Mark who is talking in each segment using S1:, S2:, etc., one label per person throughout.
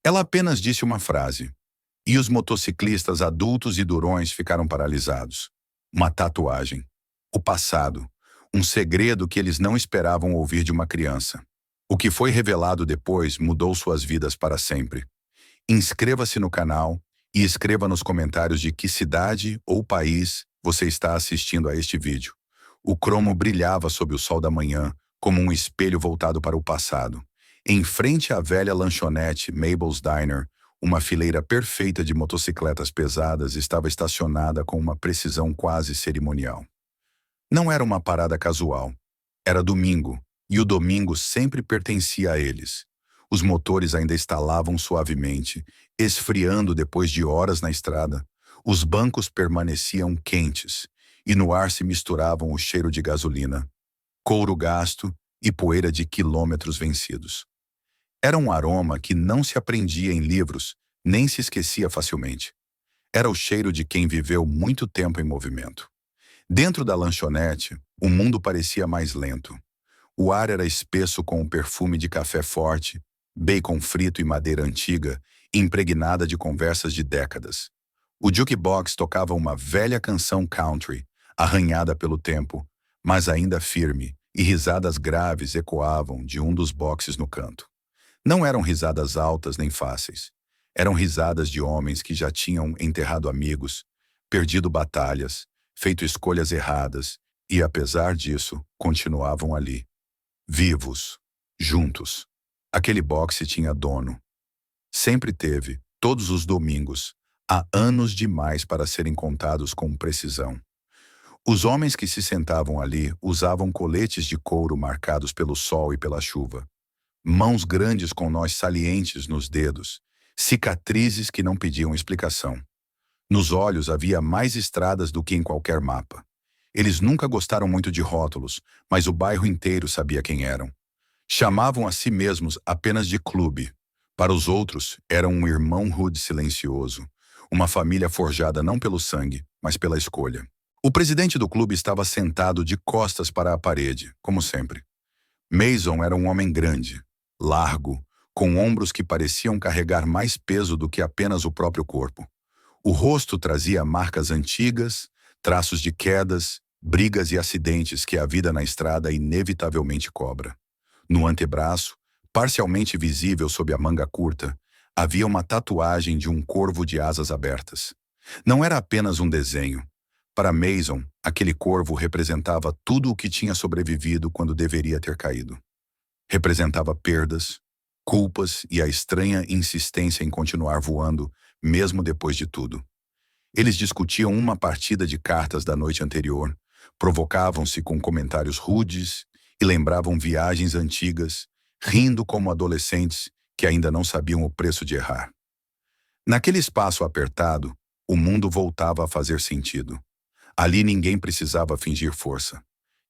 S1: Ela apenas disse uma frase, e os motociclistas adultos e durões ficaram paralisados. Uma tatuagem. O passado. Um segredo que eles não esperavam ouvir de uma criança. O que foi revelado depois mudou suas vidas para sempre. Inscreva-se no canal e escreva nos comentários de que cidade ou país você está assistindo a este vídeo. O cromo brilhava sob o sol da manhã, como um espelho voltado para o passado. Em frente à velha lanchonete Mabel's Diner, uma fileira perfeita de motocicletas pesadas estava estacionada com uma precisão quase cerimonial. Não era uma parada casual. Era domingo, e o domingo sempre pertencia a eles. Os motores ainda estalavam suavemente, esfriando depois de horas na estrada. Os bancos permaneciam quentes, e no ar se misturavam o cheiro de gasolina, couro gasto e poeira de quilômetros vencidos. Era um aroma que não se aprendia em livros, nem se esquecia facilmente. Era o cheiro de quem viveu muito tempo em movimento. Dentro da lanchonete, o mundo parecia mais lento. O ar era espesso com um perfume de café forte, bacon frito e madeira antiga, impregnada de conversas de décadas. O jukebox tocava uma velha canção country, arranhada pelo tempo, mas ainda firme, e risadas graves ecoavam de um dos boxes no canto. Não eram risadas altas nem fáceis. Eram risadas de homens que já tinham enterrado amigos, perdido batalhas, feito escolhas erradas e, apesar disso, continuavam ali. Vivos. Juntos. Aquele boxe tinha dono. Sempre teve, todos os domingos. Há anos demais para serem contados com precisão. Os homens que se sentavam ali usavam coletes de couro marcados pelo sol e pela chuva. Mãos grandes com nós salientes nos dedos, cicatrizes que não pediam explicação. Nos olhos havia mais estradas do que em qualquer mapa. Eles nunca gostaram muito de rótulos, mas o bairro inteiro sabia quem eram. Chamavam a si mesmos apenas de clube. Para os outros, eram um irmão rude silencioso, uma família forjada não pelo sangue, mas pela escolha. O presidente do clube estava sentado de costas para a parede, como sempre. Mason era um homem grande, largo, com ombros que pareciam carregar mais peso do que apenas o próprio corpo. O rosto trazia marcas antigas, traços de quedas, brigas e acidentes que a vida na estrada inevitavelmente cobra. No antebraço, parcialmente visível sob a manga curta, havia uma tatuagem de um corvo de asas abertas. Não era apenas um desenho. Para Mason, aquele corvo representava tudo o que tinha sobrevivido quando deveria ter caído. Representava perdas, culpas e a estranha insistência em continuar voando, mesmo depois de tudo. Eles discutiam uma partida de cartas da noite anterior, provocavam-se com comentários rudes e lembravam viagens antigas, rindo como adolescentes que ainda não sabiam o preço de errar. Naquele espaço apertado, o mundo voltava a fazer sentido. Ali ninguém precisava fingir força.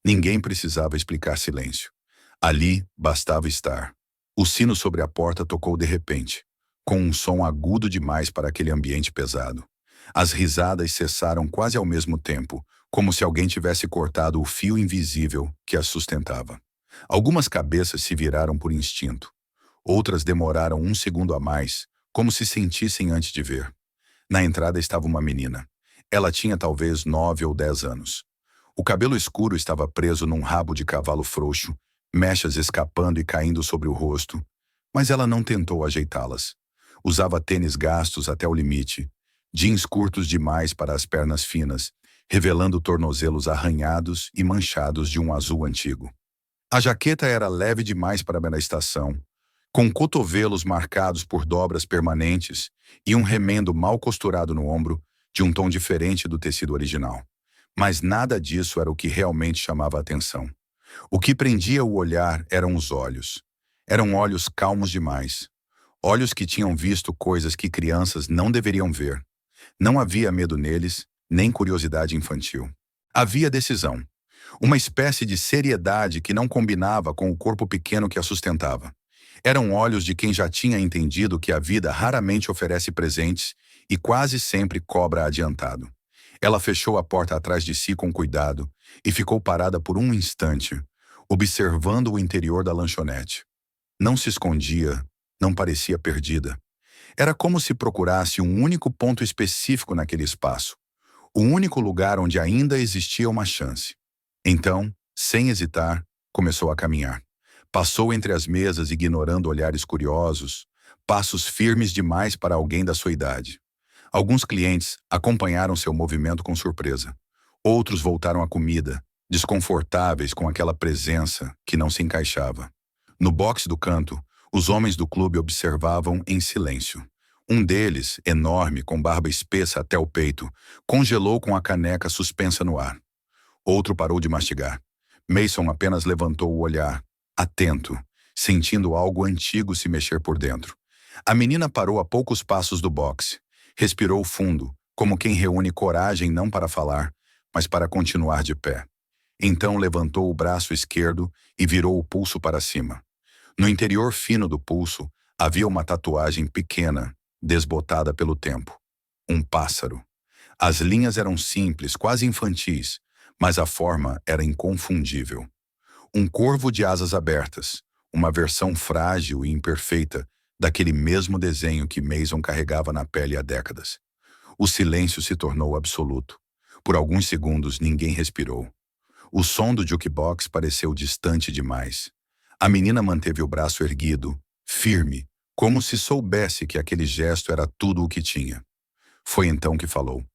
S1: Ninguém precisava explicar silêncio. Ali bastava estar. O sino sobre a porta tocou de repente, com um som agudo demais para aquele ambiente pesado. As risadas cessaram quase ao mesmo tempo, como se alguém tivesse cortado o fio invisível que as sustentava. Algumas cabeças se viraram por instinto. Outras demoraram um segundo a mais, como se sentissem antes de ver. Na entrada estava uma menina. Ela tinha talvez 9 ou 10 anos. O cabelo escuro estava preso num rabo de cavalo frouxo, mechas escapando e caindo sobre o rosto, mas ela não tentou ajeitá-las. Usava tênis gastos até o limite, jeans curtos demais para as pernas finas, revelando tornozelos arranhados e manchados de um azul antigo. A jaqueta era leve demais para a estação, com cotovelos marcados por dobras permanentes e um remendo mal costurado no ombro, de um tom diferente do tecido original. Mas nada disso era o que realmente chamava a atenção. O que prendia o olhar eram os olhos. Eram olhos calmos demais. Olhos que tinham visto coisas que crianças não deveriam ver. Não havia medo neles, nem curiosidade infantil. Havia decisão. Uma espécie de seriedade que não combinava com o corpo pequeno que a sustentava. Eram olhos de quem já tinha entendido que a vida raramente oferece presentes e quase sempre cobra adiantado. Ela fechou a porta atrás de si com cuidado e ficou parada por um instante, observando o interior da lanchonete. Não se escondia, não parecia perdida. Era como se procurasse um único ponto específico naquele espaço, o único lugar onde ainda existia uma chance. Então, sem hesitar, começou a caminhar. Passou entre as mesas ignorando olhares curiosos, passos firmes demais para alguém da sua idade. Alguns clientes acompanharam seu movimento com surpresa. Outros voltaram à comida, desconfortáveis com aquela presença que não se encaixava. No boxe do canto, os homens do clube observavam em silêncio. Um deles, enorme, com barba espessa até o peito, congelou com a caneca suspensa no ar. Outro parou de mastigar. Mason apenas levantou o olhar, atento, sentindo algo antigo se mexer por dentro. A menina parou a poucos passos do boxe. Respirou fundo, como quem reúne coragem não para falar, mas para continuar de pé. Então levantou o braço esquerdo e virou o pulso para cima. No interior fino do pulso, havia uma tatuagem pequena, desbotada pelo tempo. Um pássaro. As linhas eram simples, quase infantis, mas a forma era inconfundível. Um corvo de asas abertas, uma versão frágil e imperfeita daquele mesmo desenho que Mason carregava na pele há décadas. O silêncio se tornou absoluto. Por alguns segundos ninguém respirou. O som do jukebox pareceu distante demais. A menina manteve o braço erguido, firme, como se soubesse que aquele gesto era tudo o que tinha. Foi então que falou.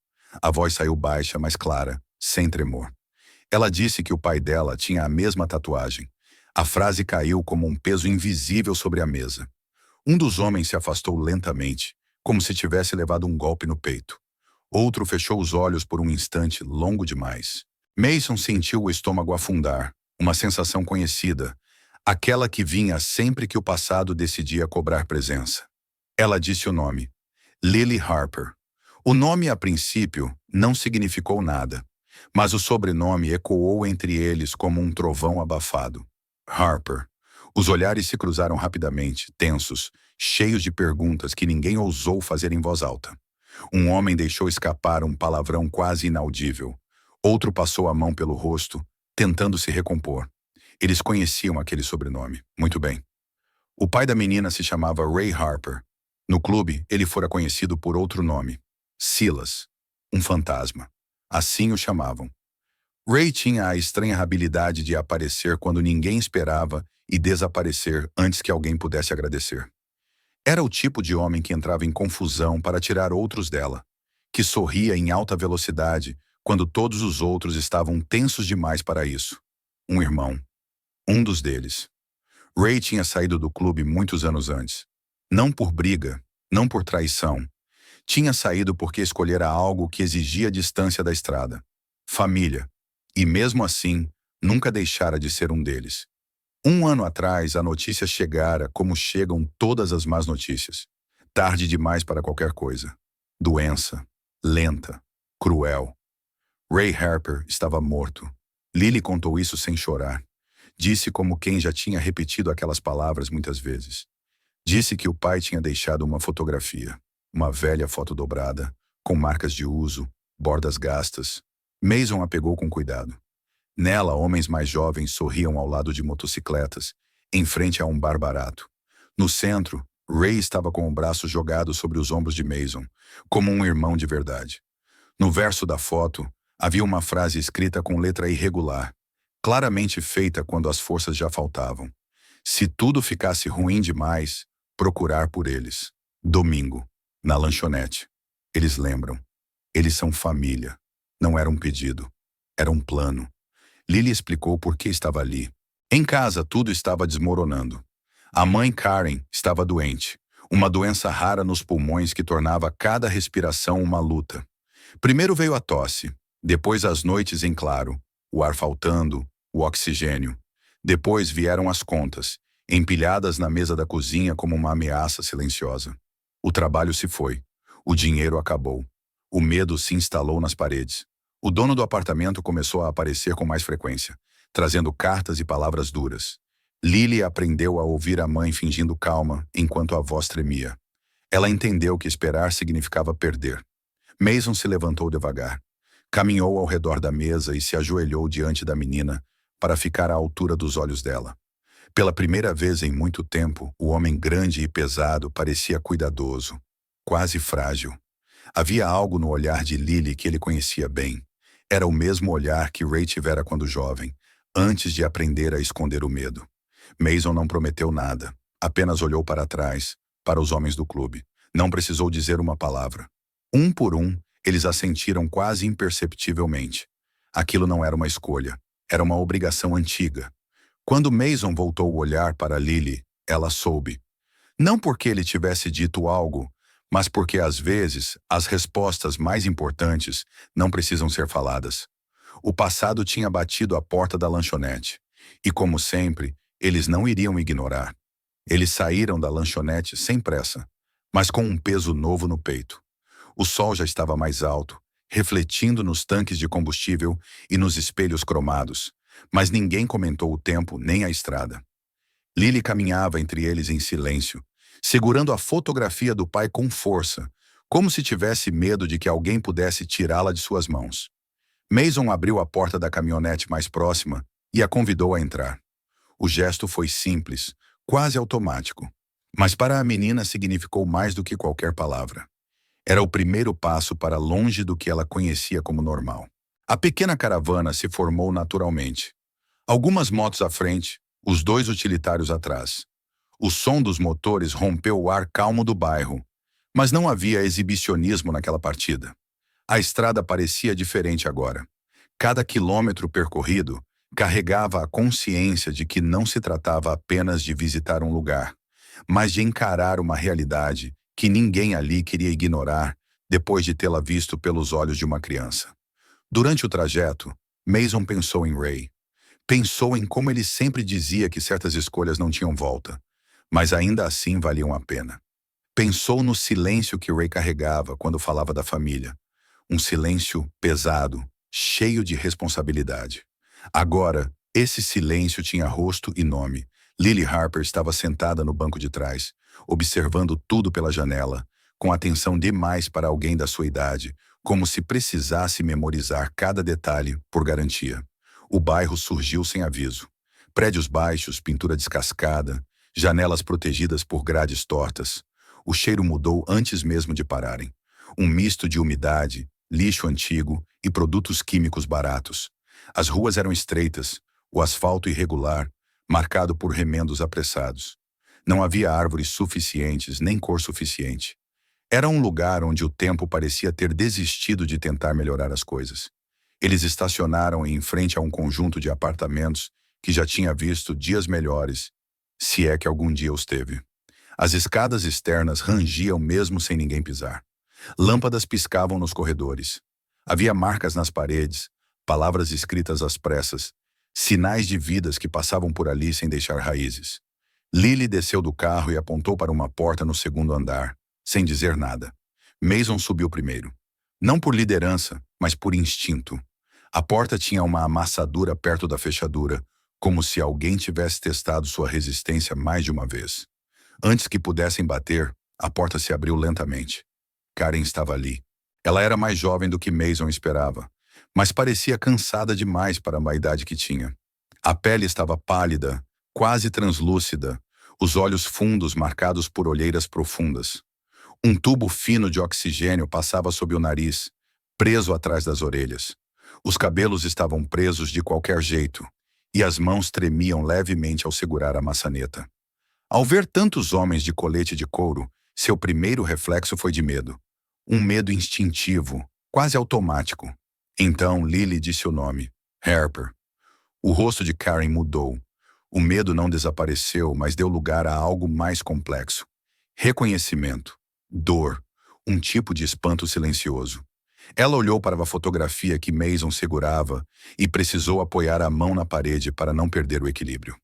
S1: A voz saiu baixa, mas clara, sem tremor. Ela disse que o pai dela tinha a mesma tatuagem. A frase caiu como um peso invisível sobre a mesa. Um dos homens se afastou lentamente, como se tivesse levado um golpe no peito. Outro fechou os olhos por um instante longo demais. Mason sentiu o estômago afundar, uma sensação conhecida, aquela que vinha sempre que o passado decidia cobrar presença. Ela disse o nome. Lily Harper. O nome, a princípio, não significou nada, mas o sobrenome ecoou entre eles como um trovão abafado. Harper. Os olhares se cruzaram rapidamente, tensos, cheios de perguntas que ninguém ousou fazer em voz alta. Um homem deixou escapar um palavrão quase inaudível. Outro passou a mão pelo rosto, tentando se recompor. Eles conheciam aquele sobrenome. Muito bem. O pai da menina se chamava Ray Harper. No clube, ele fora conhecido por outro nome. Silas. Um fantasma. Assim o chamavam. Ray tinha a estranha habilidade de aparecer quando ninguém esperava e desaparecer antes que alguém pudesse agradecer. Era o tipo de homem que entrava em confusão para tirar outros dela, que sorria em alta velocidade quando todos os outros estavam tensos demais para isso. Um irmão. Um dos deles. Ray tinha saído do clube muitos anos antes. Não por briga, não por traição. Tinha saído porque escolhera algo que exigia distância da estrada. Família. E mesmo assim, nunca deixara de ser um deles. Um ano atrás, a notícia chegara como chegam todas as más notícias. Tarde demais para qualquer coisa. Doença. Lenta. Cruel. Ray Harper estava morto. Lily contou isso sem chorar. Disse como quem já tinha repetido aquelas palavras muitas vezes. Disse que o pai tinha deixado uma fotografia. Uma velha foto dobrada, com marcas de uso, bordas gastas. Mason a pegou com cuidado. Nela, homens mais jovens sorriam ao lado de motocicletas, em frente a um bar barato. No centro, Ray estava com o braço jogado sobre os ombros de Mason, como um irmão de verdade. No verso da foto, havia uma frase escrita com letra irregular, claramente feita quando as forças já faltavam. Se tudo ficasse ruim demais, procurar por eles. Domingo, na lanchonete. Eles lembram. Eles são família. Não era um pedido. Era um plano. Lily explicou por que estava ali. Em casa, tudo estava desmoronando. A mãe Karen estava doente. Uma doença rara nos pulmões que tornava cada respiração uma luta. Primeiro veio a tosse. Depois as noites em claro. O ar faltando. O oxigênio. Depois vieram as contas, empilhadas na mesa da cozinha como uma ameaça silenciosa. O trabalho se foi. O dinheiro acabou. O medo se instalou nas paredes. O dono do apartamento começou a aparecer com mais frequência, trazendo cartas e palavras duras. Lily aprendeu a ouvir a mãe fingindo calma, enquanto a voz tremia. Ela entendeu que esperar significava perder. Mason se levantou devagar. Caminhou ao redor da mesa e se ajoelhou diante da menina para ficar à altura dos olhos dela. Pela primeira vez em muito tempo, o homem grande e pesado parecia cuidadoso, quase frágil. Havia algo no olhar de Lily que ele conhecia bem. Era o mesmo olhar que Ray tivera quando jovem, antes de aprender a esconder o medo. Mason não prometeu nada, apenas olhou para trás, para os homens do clube. Não precisou dizer uma palavra. Um por um, eles assentiram quase imperceptivelmente. Aquilo não era uma escolha, era uma obrigação antiga. Quando Mason voltou o olhar para Lily, ela soube. Não porque ele tivesse dito algo, mas porque às vezes as respostas mais importantes não precisam ser faladas. O passado tinha batido a porta da lanchonete. E como sempre, eles não iriam ignorar. Eles saíram da lanchonete sem pressa, mas com um peso novo no peito. O sol já estava mais alto, refletindo nos tanques de combustível e nos espelhos cromados, mas ninguém comentou o tempo nem a estrada. Lily caminhava entre eles em silêncio, segurando a fotografia do pai com força, como se tivesse medo de que alguém pudesse tirá-la de suas mãos. Mason abriu a porta da caminhonete mais próxima e a convidou a entrar. O gesto foi simples, quase automático, mas para a menina significou mais do que qualquer palavra. Era o primeiro passo para longe do que ela conhecia como normal. A pequena caravana se formou naturalmente. Algumas motos à frente, os dois utilitários atrás. O som dos motores rompeu o ar calmo do bairro, mas não havia exibicionismo naquela partida. A estrada parecia diferente agora. Cada quilômetro percorrido carregava a consciência de que não se tratava apenas de visitar um lugar, mas de encarar uma realidade que ninguém ali queria ignorar depois de tê-la visto pelos olhos de uma criança. Durante o trajeto, Mason pensou em Ray. Pensou em como ele sempre dizia que certas escolhas não tinham volta, mas ainda assim valiam a pena. Pensou no silêncio que Ray carregava quando falava da família. Um silêncio pesado, cheio de responsabilidade. Agora, esse silêncio tinha rosto e nome. Lily Harper estava sentada no banco de trás, observando tudo pela janela, com atenção demais para alguém da sua idade, como se precisasse memorizar cada detalhe por garantia. O bairro surgiu sem aviso. Prédios baixos, pintura descascada, janelas protegidas por grades tortas. O cheiro mudou antes mesmo de pararem. Um misto de umidade, lixo antigo e produtos químicos baratos. As ruas eram estreitas, o asfalto irregular, marcado por remendos apressados. Não havia árvores suficientes, nem cor suficiente. Era um lugar onde o tempo parecia ter desistido de tentar melhorar as coisas. Eles estacionaram em frente a um conjunto de apartamentos que já tinha visto dias melhores, se é que algum dia os teve. As escadas externas rangiam mesmo sem ninguém pisar. Lâmpadas piscavam nos corredores. Havia marcas nas paredes, palavras escritas às pressas, sinais de vidas que passavam por ali sem deixar raízes. Lily desceu do carro e apontou para uma porta no segundo andar, sem dizer nada. Mason subiu primeiro. Não por liderança, mas por instinto. A porta tinha uma amassadura perto da fechadura, como se alguém tivesse testado sua resistência mais de uma vez. Antes que pudessem bater, a porta se abriu lentamente. Karen estava ali. Ela era mais jovem do que Mason esperava, mas parecia cansada demais para a idade que tinha. A pele estava pálida, quase translúcida, os olhos fundos marcados por olheiras profundas. Um tubo fino de oxigênio passava sob o nariz, preso atrás das orelhas. Os cabelos estavam presos de qualquer jeito, e as mãos tremiam levemente ao segurar a maçaneta. Ao ver tantos homens de colete de couro, seu primeiro reflexo foi de medo. Um medo instintivo, quase automático. Então Lily disse o nome, Harper. O rosto de Karen mudou. O medo não desapareceu, mas deu lugar a algo mais complexo. Reconhecimento, dor, um tipo de espanto silencioso. Ela olhou para a fotografia que Mason segurava e precisou apoiar a mão na parede para não perder o equilíbrio.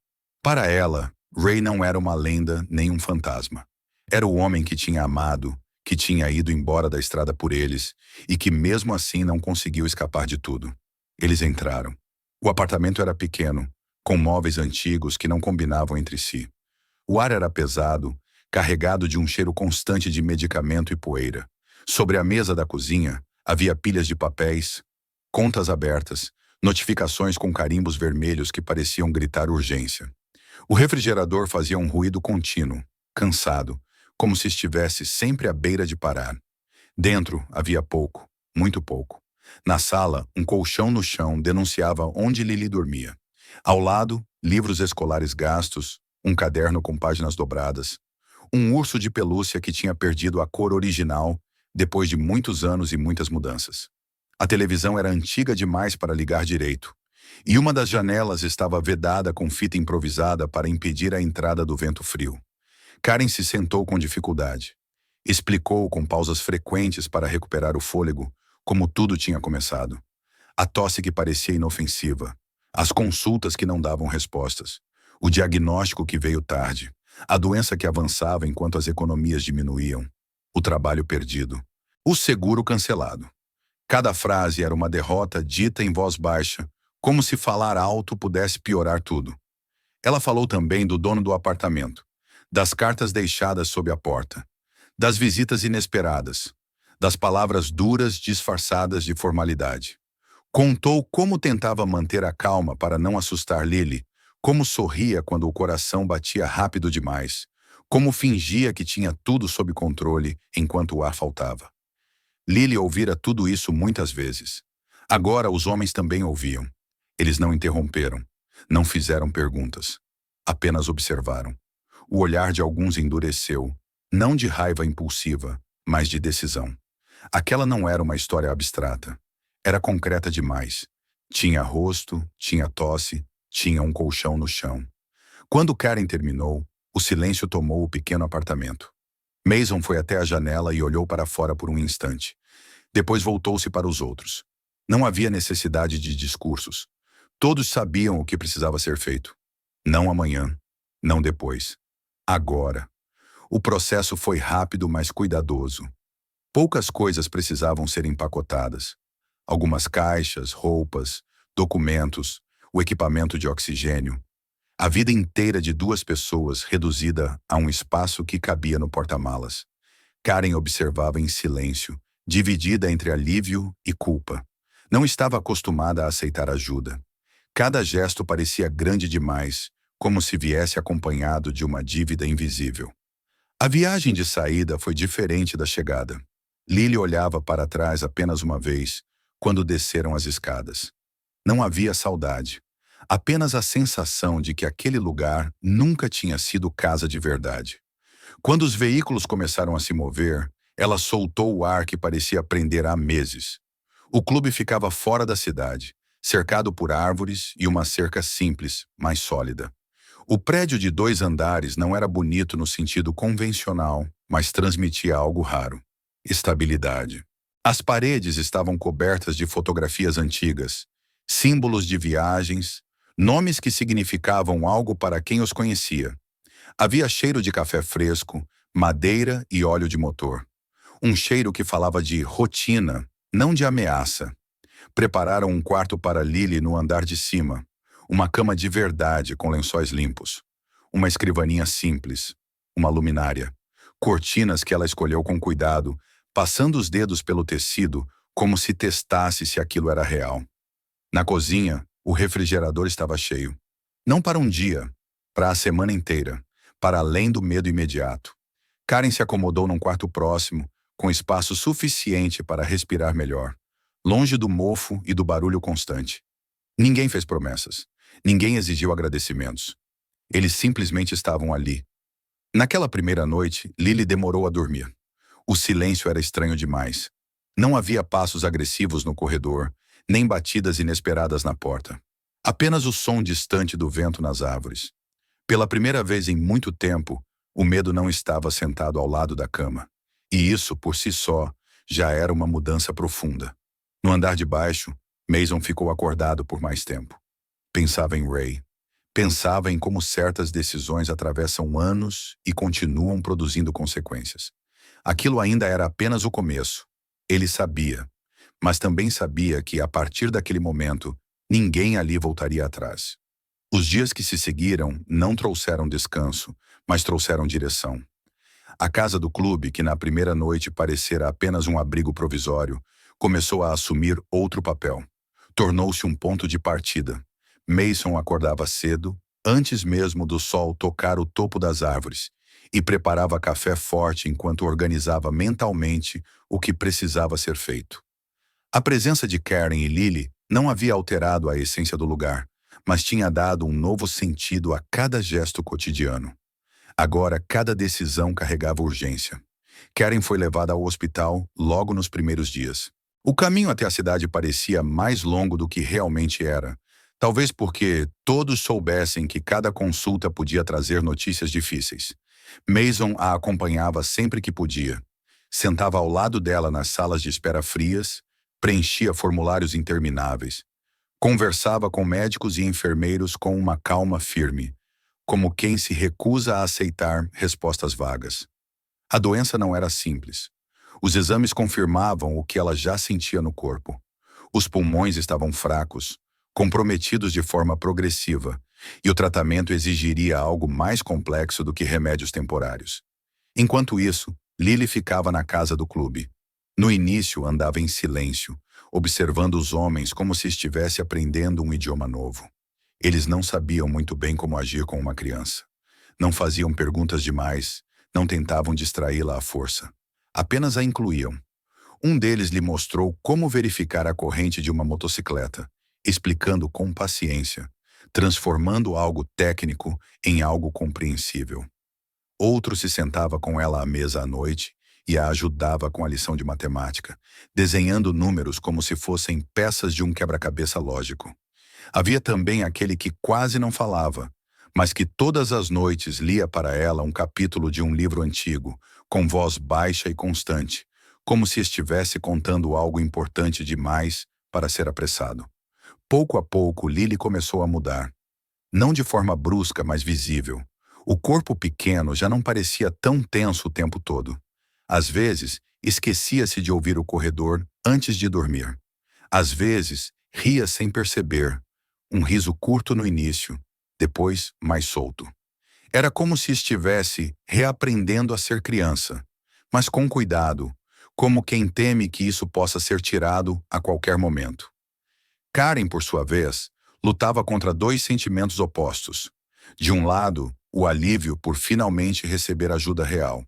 S1: Para ela, Ray não era uma lenda nem um fantasma. Era o homem que tinha amado, que tinha ido embora da estrada por eles e que mesmo assim não conseguiu escapar de tudo. Eles entraram. O apartamento era pequeno, com móveis antigos que não combinavam entre si. O ar era pesado, carregado de um cheiro constante de medicamento e poeira. Sobre a mesa da cozinha, havia pilhas de papéis, contas abertas, notificações com carimbos vermelhos que pareciam gritar urgência. O refrigerador fazia um ruído contínuo, cansado, como se estivesse sempre à beira de parar. Dentro havia pouco, muito pouco. Na sala, um colchão no chão denunciava onde Lily dormia. Ao lado, livros escolares gastos, um caderno com páginas dobradas, um urso de pelúcia que tinha perdido a cor original depois de muitos anos e muitas mudanças. A televisão era antiga demais para ligar direito, e uma das janelas estava vedada com fita improvisada para impedir a entrada do vento frio. Karen se sentou com dificuldade. Explicou com pausas frequentes para recuperar o fôlego como tudo tinha começado. A tosse que parecia inofensiva, as consultas que não davam respostas, o diagnóstico que veio tarde, a doença que avançava enquanto as economias diminuíam, o trabalho perdido, o seguro cancelado. Cada frase era uma derrota dita em voz baixa, como se falar alto pudesse piorar tudo. Ela falou também do dono do apartamento, das cartas deixadas sob a porta, das visitas inesperadas, das palavras duras disfarçadas de formalidade. Contou como tentava manter a calma para não assustar Lily, como sorria quando o coração batia rápido demais, como fingia que tinha tudo sob controle enquanto o ar faltava. Lily ouvira tudo isso muitas vezes. Agora os homens também ouviam. Eles não interromperam, não fizeram perguntas, apenas observaram. O olhar de alguns endureceu, não de raiva impulsiva, mas de decisão. Aquela não era uma história abstrata. Era concreta demais. Tinha rosto, tinha tosse, tinha um colchão no chão. Quando Karen terminou, o silêncio tomou o pequeno apartamento. Mason foi até a janela e olhou para fora por um instante. Depois voltou-se para os outros. Não havia necessidade de discursos. Todos sabiam o que precisava ser feito. Não amanhã, não depois. Agora. O processo foi rápido, mas cuidadoso. Poucas coisas precisavam ser empacotadas. Algumas caixas, roupas, documentos, o equipamento de oxigênio. A vida inteira de duas pessoas reduzida a um espaço que cabia no porta-malas. Karen observava em silêncio, dividida entre alívio e culpa. Não estava acostumada a aceitar ajuda. Cada gesto parecia grande demais, como se viesse acompanhado de uma dívida invisível. A viagem de saída foi diferente da chegada. Lily olhava para trás apenas uma vez, quando desceram as escadas. Não havia saudade, apenas a sensação de que aquele lugar nunca tinha sido casa de verdade. Quando os veículos começaram a se mover, ela soltou o ar que parecia prender há meses. O clube ficava fora da cidade, cercado por árvores e uma cerca simples, mas sólida. O prédio de 2 andares não era bonito no sentido convencional, mas transmitia algo raro: estabilidade. As paredes estavam cobertas de fotografias antigas, símbolos de viagens, nomes que significavam algo para quem os conhecia. Havia cheiro de café fresco, madeira e óleo de motor. Um cheiro que falava de rotina, não de ameaça. Prepararam um quarto para Lily no andar de cima. Uma cama de verdade com lençóis limpos. Uma escrivaninha simples. Uma luminária. Cortinas que ela escolheu com cuidado, passando os dedos pelo tecido como se testasse se aquilo era real. Na cozinha, o refrigerador estava cheio. Não para um dia, para a semana inteira, para além do medo imediato. Karen se acomodou num quarto próximo, com espaço suficiente para respirar melhor, longe do mofo e do barulho constante. Ninguém fez promessas. Ninguém exigiu agradecimentos. Eles simplesmente estavam ali. Naquela primeira noite, Lily demorou a dormir. O silêncio era estranho demais. Não havia passos agressivos no corredor, nem batidas inesperadas na porta. Apenas o som distante do vento nas árvores. Pela primeira vez em muito tempo, o medo não estava sentado ao lado da cama. E isso, por si só, já era uma mudança profunda. No andar de baixo, Mason ficou acordado por mais tempo. Pensava em Ray. Pensava em como certas decisões atravessam anos e continuam produzindo consequências. Aquilo ainda era apenas o começo. Ele sabia, mas também sabia que, a partir daquele momento, ninguém ali voltaria atrás. Os dias que se seguiram não trouxeram descanso, mas trouxeram direção. A casa do clube, que na primeira noite parecera apenas um abrigo provisório, começou a assumir outro papel. Tornou-se um ponto de partida. Mason acordava cedo, antes mesmo do sol tocar o topo das árvores, e preparava café forte enquanto organizava mentalmente o que precisava ser feito. A presença de Karen e Lily não havia alterado a essência do lugar, mas tinha dado um novo sentido a cada gesto cotidiano. Agora, cada decisão carregava urgência. Karen foi levada ao hospital logo nos primeiros dias. O caminho até a cidade parecia mais longo do que realmente era, talvez porque todos soubessem que cada consulta podia trazer notícias difíceis. Mason a acompanhava sempre que podia. Sentava ao lado dela nas salas de espera frias, preenchia formulários intermináveis, conversava com médicos e enfermeiros com uma calma firme, como quem se recusa a aceitar respostas vagas. A doença não era simples. Os exames confirmavam o que ela já sentia no corpo. Os pulmões estavam fracos, comprometidos de forma progressiva, e o tratamento exigiria algo mais complexo do que remédios temporários. Enquanto isso, Lily ficava na casa do clube. No início, andava em silêncio, observando os homens como se estivesse aprendendo um idioma novo. Eles não sabiam muito bem como agir com uma criança. Não faziam perguntas demais, não tentavam distraí-la à força. Apenas a incluíam. Um deles lhe mostrou como verificar a corrente de uma motocicleta, explicando com paciência, transformando algo técnico em algo compreensível. Outro se sentava com ela à mesa à noite e a ajudava com a lição de matemática, desenhando números como se fossem peças de um quebra-cabeça lógico. Havia também aquele que quase não falava, mas que todas as noites lia para ela um capítulo de um livro antigo, com voz baixa e constante, como se estivesse contando algo importante demais para ser apressado. Pouco a pouco, Lily começou a mudar. Não de forma brusca, mas visível. O corpo pequeno já não parecia tão tenso o tempo todo. Às vezes, esquecia-se de ouvir o corredor antes de dormir. Às vezes, ria sem perceber. Um riso curto no início, depois mais solto. Era como se estivesse reaprendendo a ser criança, mas com cuidado, como quem teme que isso possa ser tirado a qualquer momento. Karen, por sua vez, lutava contra dois sentimentos opostos. De um lado, o alívio por finalmente receber ajuda real.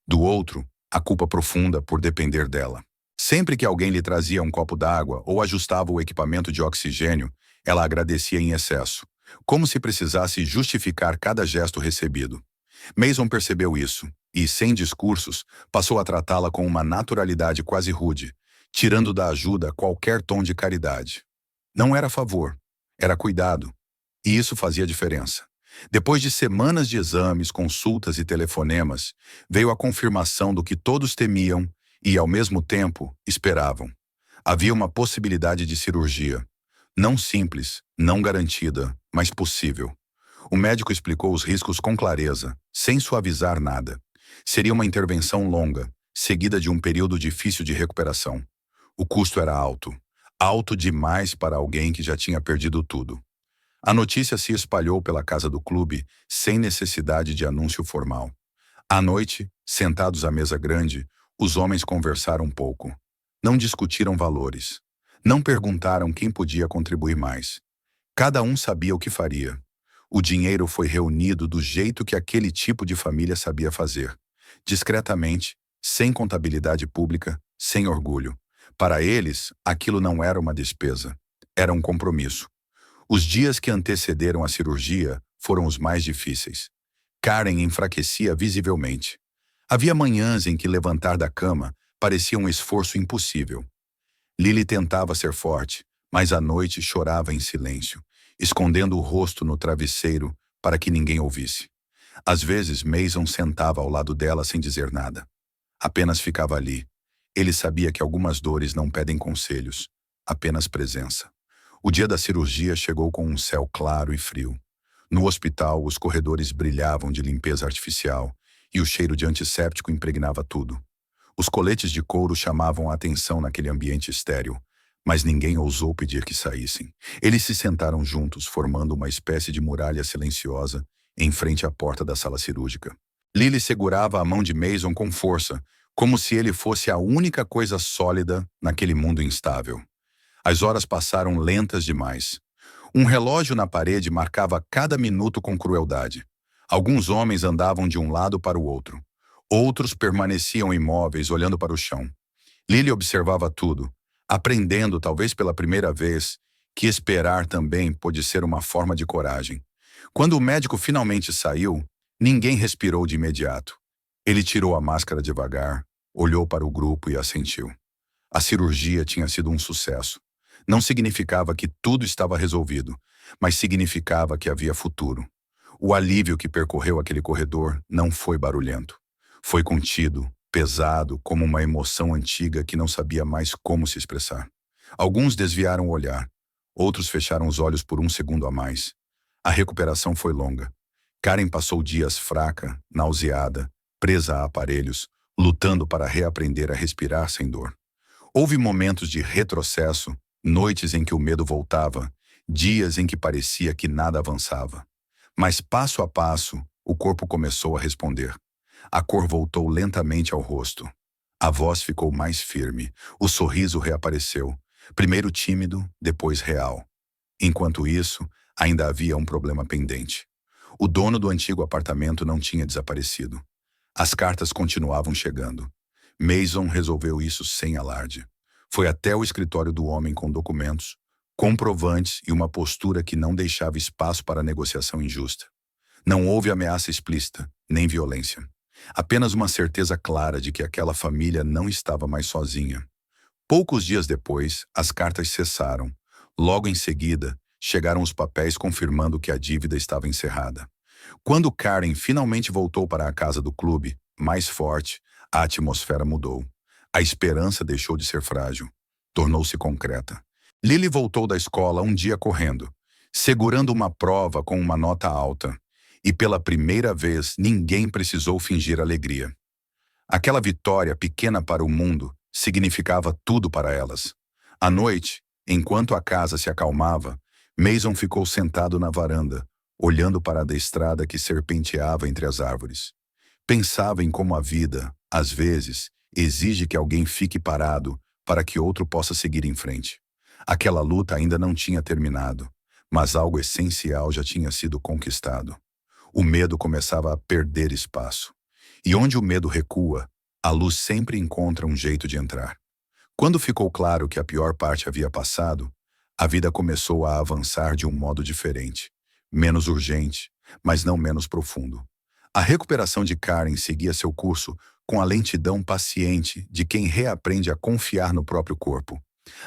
S1: Do outro, a culpa profunda por depender dela. Sempre que alguém lhe trazia um copo d'água ou ajustava o equipamento de oxigênio, ela agradecia em excesso, como se precisasse justificar cada gesto recebido. Mason percebeu isso e, sem discursos, passou a tratá-la com uma naturalidade quase rude, tirando da ajuda qualquer tom de caridade. Não era favor, era cuidado, e isso fazia diferença. Depois de semanas de exames, consultas e telefonemas, veio a confirmação do que todos temiam e, ao mesmo tempo, esperavam. Havia uma possibilidade de cirurgia. Não simples, não garantida, mas possível. O médico explicou os riscos com clareza, sem suavizar nada. Seria uma intervenção longa, seguida de um período difícil de recuperação. O custo era alto. Alto demais para alguém que já tinha perdido tudo. A notícia se espalhou pela casa do clube, sem necessidade de anúncio formal. À noite, sentados à mesa grande, os homens conversaram um pouco. Não discutiram valores. Não perguntaram quem podia contribuir mais. Cada um sabia o que faria. O dinheiro foi reunido do jeito que aquele tipo de família sabia fazer. Discretamente, sem contabilidade pública, sem orgulho. Para eles, aquilo não era uma despesa. Era um compromisso. Os dias que antecederam a cirurgia foram os mais difíceis. Karen enfraquecia visivelmente. Havia manhãs em que levantar da cama parecia um esforço impossível. Lily tentava ser forte, mas à noite chorava em silêncio, escondendo o rosto no travesseiro para que ninguém ouvisse. Às vezes, Mason sentava ao lado dela sem dizer nada. Apenas ficava ali. Ele sabia que algumas dores não pedem conselhos, apenas presença. O dia da cirurgia chegou com um céu claro e frio. No hospital, os corredores brilhavam de limpeza artificial e o cheiro de antisséptico impregnava tudo. Os coletes de couro chamavam a atenção naquele ambiente estéril, mas ninguém ousou pedir que saíssem. Eles se sentaram juntos, formando uma espécie de muralha silenciosa em frente à porta da sala cirúrgica. Lily segurava a mão de Mason com força, como se ele fosse a única coisa sólida naquele mundo instável. As horas passaram lentas demais. Um relógio na parede marcava cada minuto com crueldade. Alguns homens andavam de um lado para o outro. Outros permaneciam imóveis, olhando para o chão. Lily observava tudo, aprendendo, talvez pela primeira vez, que esperar também pode ser uma forma de coragem. Quando o médico finalmente saiu, ninguém respirou de imediato. Ele tirou a máscara devagar, olhou para o grupo e assentiu. A cirurgia tinha sido um sucesso. Não significava que tudo estava resolvido, mas significava que havia futuro. O alívio que percorreu aquele corredor não foi barulhento. Foi contido, pesado, como uma emoção antiga que não sabia mais como se expressar. Alguns desviaram o olhar, outros fecharam os olhos por um segundo a mais. A recuperação foi longa. Karen passou dias fraca, nauseada, presa a aparelhos, lutando para reaprender a respirar sem dor. Houve momentos de retrocesso, noites em que o medo voltava, dias em que parecia que nada avançava. Mas passo a passo, o corpo começou a responder. A cor voltou lentamente ao rosto. A voz ficou mais firme, o sorriso reapareceu, primeiro tímido, depois real. Enquanto isso, ainda havia um problema pendente. O dono do antigo apartamento não tinha desaparecido. As cartas continuavam chegando. Mason resolveu isso sem alarde. Foi até o escritório do homem com documentos, comprovantes e uma postura que não deixava espaço para negociação injusta. Não houve ameaça explícita, nem violência. Apenas uma certeza clara de que aquela família não estava mais sozinha. Poucos dias depois, as cartas cessaram. Logo em seguida, chegaram os papéis confirmando que a dívida estava encerrada. Quando Karen finalmente voltou para a casa do clube, mais forte, a atmosfera mudou. A esperança deixou de ser frágil. Tornou-se concreta. Lily voltou da escola um dia correndo, segurando uma prova com uma nota alta. E pela primeira vez, ninguém precisou fingir alegria. Aquela vitória pequena para o mundo significava tudo para elas. À noite, enquanto a casa se acalmava, Mason ficou sentado na varanda, olhando para a estrada que serpenteava entre as árvores. Pensava em como a vida, às vezes, exige que alguém fique parado para que outro possa seguir em frente. Aquela luta ainda não tinha terminado, mas algo essencial já tinha sido conquistado. O medo começava a perder espaço. E onde o medo recua, a luz sempre encontra um jeito de entrar. Quando ficou claro que a pior parte havia passado, a vida começou a avançar de um modo diferente, menos urgente, mas não menos profundo. A recuperação de Karen seguia seu curso com a lentidão paciente de quem reaprende a confiar no próprio corpo.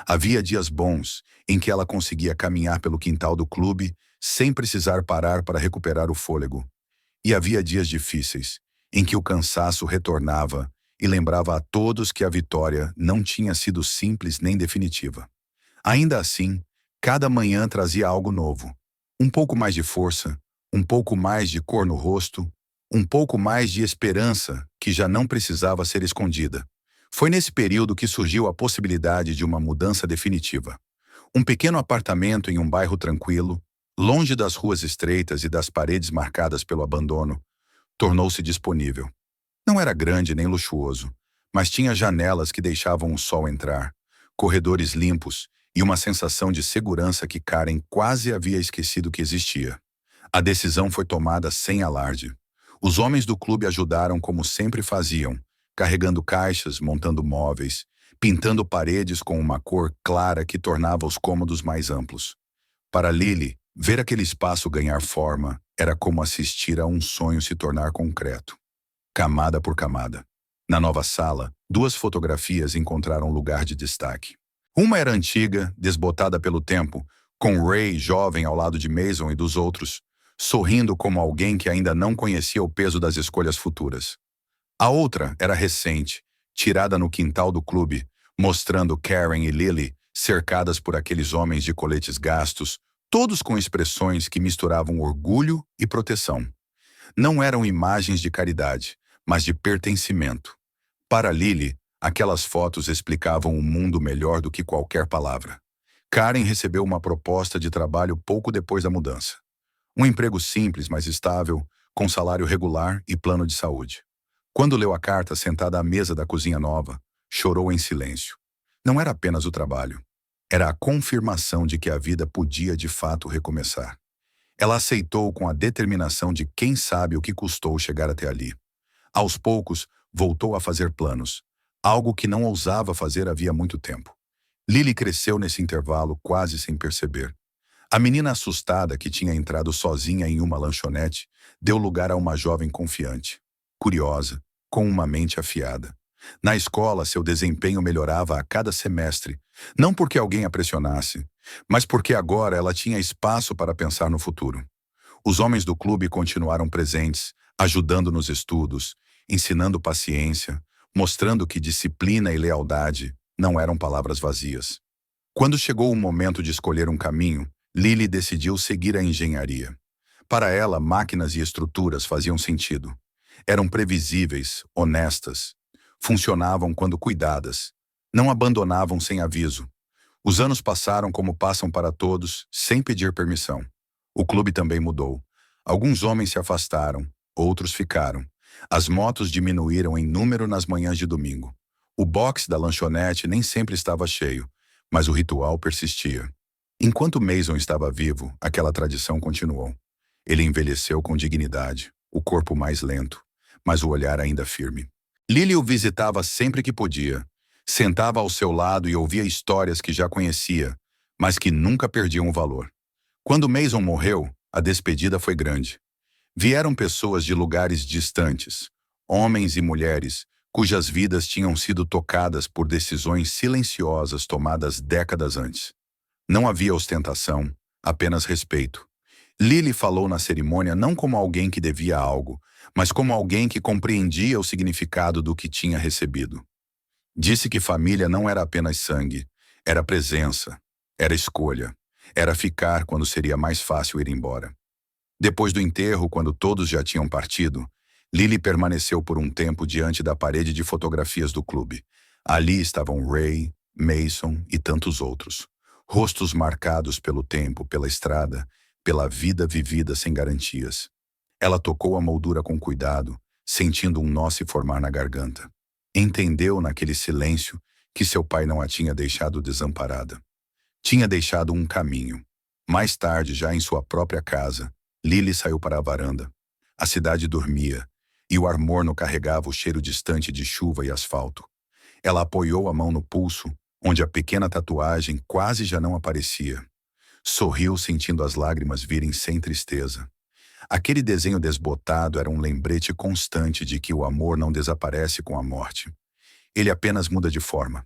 S1: Havia dias bons em que ela conseguia caminhar pelo quintal do clube sem precisar parar para recuperar o fôlego. E havia dias difíceis, em que o cansaço retornava e lembrava a todos que a vitória não tinha sido simples nem definitiva. Ainda assim, cada manhã trazia algo novo. Um pouco mais de força, um pouco mais de cor no rosto, um pouco mais de esperança que já não precisava ser escondida. Foi nesse período que surgiu a possibilidade de uma mudança definitiva. Um pequeno apartamento em um bairro tranquilo, longe das ruas estreitas e das paredes marcadas pelo abandono, tornou-se disponível. Não era grande nem luxuoso, mas tinha janelas que deixavam o sol entrar, corredores limpos e uma sensação de segurança que Karen quase havia esquecido que existia. A decisão foi tomada sem alarde. Os homens do clube ajudaram como sempre faziam, carregando caixas, montando móveis, pintando paredes com uma cor clara que tornava os cômodos mais amplos. Para Lily, ver aquele espaço ganhar forma era como assistir a um sonho se tornar concreto, camada por camada. Na nova sala, duas fotografias encontraram lugar de destaque. Uma era antiga, desbotada pelo tempo, com Ray jovem ao lado de Mason e dos outros, sorrindo como alguém que ainda não conhecia o peso das escolhas futuras. A outra era recente, tirada no quintal do clube, mostrando Karen e Lily cercadas por aqueles homens de coletes gastos, todos com expressões que misturavam orgulho e proteção. Não eram imagens de caridade, mas de pertencimento. Para Lily, aquelas fotos explicavam um mundo melhor do que qualquer palavra. Karen recebeu uma proposta de trabalho pouco depois da mudança. Um emprego simples, mas estável, com salário regular e plano de saúde. Quando leu a carta sentada à mesa da cozinha nova, chorou em silêncio. Não era apenas o trabalho. Era a confirmação de que a vida podia de fato recomeçar. Ela aceitou com a determinação de quem sabe o que custou chegar até ali. Aos poucos, voltou a fazer planos, algo que não ousava fazer havia muito tempo. Lily cresceu nesse intervalo quase sem perceber. A menina assustada que tinha entrado sozinha em uma lanchonete deu lugar a uma jovem confiante, curiosa, com uma mente afiada. Na escola, seu desempenho melhorava a cada semestre, não porque alguém a pressionasse, mas porque agora ela tinha espaço para pensar no futuro. Os homens do clube continuaram presentes, ajudando nos estudos, ensinando paciência, mostrando que disciplina e lealdade não eram palavras vazias. Quando chegou o momento de escolher um caminho, Lily decidiu seguir a engenharia. Para ela, máquinas e estruturas faziam sentido. Eram previsíveis, honestas. Funcionavam quando cuidadas. Não abandonavam sem aviso. Os anos passaram como passam para todos, sem pedir permissão. O clube também mudou. Alguns homens se afastaram, outros ficaram. As motos diminuíram em número nas manhãs de domingo. O box da lanchonete nem sempre estava cheio, mas o ritual persistia. Enquanto Mason estava vivo, aquela tradição continuou. Ele envelheceu com dignidade, o corpo mais lento, mas o olhar ainda firme. Lily o visitava sempre que podia. Sentava ao seu lado e ouvia histórias que já conhecia, mas que nunca perdiam o valor. Quando Mason morreu, a despedida foi grande. Vieram pessoas de lugares distantes, homens e mulheres, cujas vidas tinham sido tocadas por decisões silenciosas tomadas décadas antes. Não havia ostentação, apenas respeito. Lily falou na cerimônia não como alguém que devia algo, mas como alguém que compreendia o significado do que tinha recebido. Disse que família não era apenas sangue, era presença, era escolha, era ficar quando seria mais fácil ir embora. Depois do enterro, quando todos já tinham partido, Lily permaneceu por um tempo diante da parede de fotografias do clube. Ali estavam Ray, Mason e tantos outros. Rostos marcados pelo tempo, pela estrada, pela vida vivida sem garantias. Ela tocou a moldura com cuidado, sentindo um nó se formar na garganta. Entendeu naquele silêncio que seu pai não a tinha deixado desamparada. Tinha deixado um caminho. Mais tarde, já em sua própria casa, Lily saiu para a varanda. A cidade dormia, e o ar morno carregava o cheiro distante de chuva e asfalto. Ela apoiou a mão no pulso, onde a pequena tatuagem quase já não aparecia. Sorriu sentindo as lágrimas virem sem tristeza. Aquele desenho desbotado era um lembrete constante de que o amor não desaparece com a morte. Ele apenas muda de forma.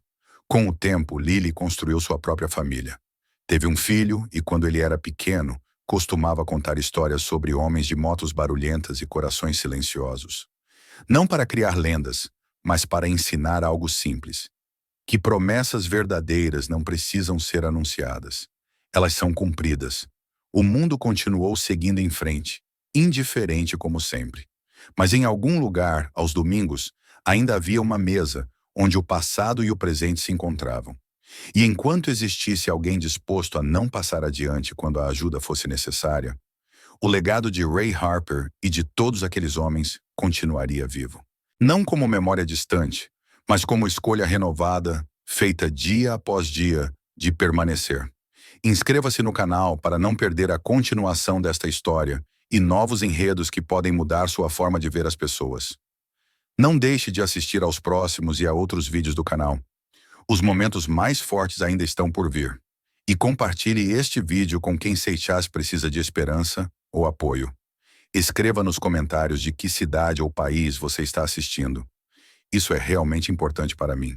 S1: Com o tempo, Lily construiu sua própria família. Teve um filho e, quando ele era pequeno, costumava contar histórias sobre homens de motos barulhentas e corações silenciosos. Não para criar lendas, mas para ensinar algo simples. Que promessas verdadeiras não precisam ser anunciadas. Elas são cumpridas. O mundo continuou seguindo em frente, indiferente como sempre. Mas em algum lugar, aos domingos, ainda havia uma mesa onde o passado e o presente se encontravam. E enquanto existisse alguém disposto a não passar adiante quando a ajuda fosse necessária, o legado de Ray Harper e de todos aqueles homens continuaria vivo. Não como memória distante, mas como escolha renovada, feita dia após dia, de permanecer. Inscreva-se no canal para não perder a continuação desta história e novos enredos que podem mudar sua forma de ver as pessoas. Não deixe de assistir aos próximos e a outros vídeos do canal. Os momentos mais fortes ainda estão por vir. E compartilhe este vídeo com quem Seixas precisa de esperança ou apoio. Escreva nos comentários de que cidade ou país você está assistindo. Isso é realmente importante para mim.